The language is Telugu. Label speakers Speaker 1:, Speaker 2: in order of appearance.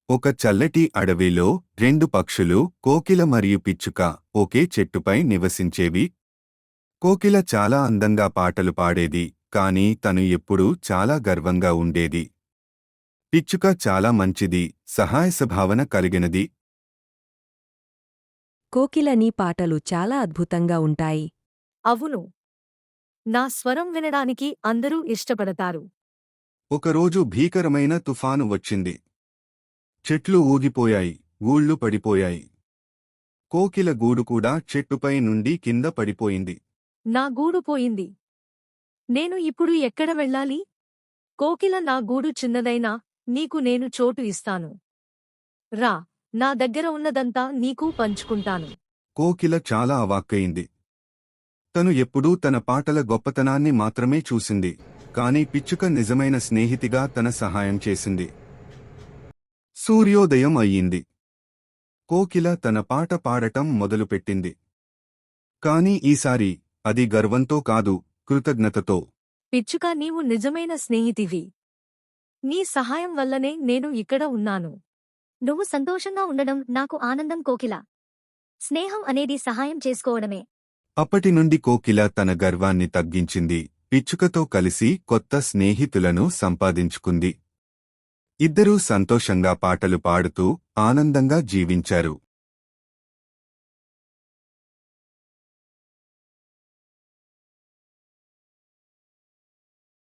Speaker 1: ఒక చల్లటి అడవిలో రెండు పక్షులు కోకిల మరియు పిచ్చుక ఒకే చెట్టుపై నివసించేవి. కోకిల చాలా అందంగా పాటలు పాడేది, కాని తను ఎప్పుడూ చాలా గర్వంగా ఉండేది. పిచ్చుక చాలా మంచిది, సహాయసభావన కలిగినది.
Speaker 2: కోకిల నీ పాటలు చాలా అద్భుతంగా ఉంటాయి.
Speaker 3: అవును. నా స్వరం వినడానికి అందరూ ఇష్టపడతారు.
Speaker 1: ఒకరోజు భీకరమైన తుఫాను వచ్చింది. చెట్లు ఊగిపోయాయి, ఊళ్ళు పడిపోయాయి. కోకిల గూడు కూడా చెట్టుపై నుండి కింద పడిపోయింది.
Speaker 3: నా గూడు పోయింది. నేను ఇప్పుడు ఎక్కడ వెళ్ళాలి? కోకిల, నా గూడు చిన్నదైనా నీకు నేను చోటు ఇస్తాను. రా, నా దగ్గర ఉన్నదంతా నీకు పంచుకుంటాను.
Speaker 1: కోకిల చాలా అవాక్కయింది. తను ఎప్పుడూ తన పాటల గొప్పతనాన్ని మాత్రమే చూసింది, కాని పిచ్చుక నిజమైన స్నేహితిగా తన సహాయం చేసింది. సూర్యోదయం అయ్యింది. కోకిల తన పాట పాడటం మొదలుపెట్టింది. కాని ఈసారి అది గర్వంతో కాదు, కృతజ్ఞతతో.
Speaker 3: పిచ్చుక, నీవు నిజమైన స్నేహితివి. నీ సహాయం వల్లనే నేను ఇక్కడ ఉన్నాను.
Speaker 4: నువ్వు సంతోషంగా ఉండడం నాకు ఆనందం కోకిల. స్నేహం అనేది సహాయం చేసుకోవడమే.
Speaker 1: అప్పటినుండి కోకిల తన గర్వాన్ని తగ్గించింది, పిచ్చుకతో కలిసి కొత్త స్నేహితులను సంపాదించుకుంది. ఇద్దరూ సంతోషంగా పాటలు పాడుతూ ఆనందంగా జీవించారు.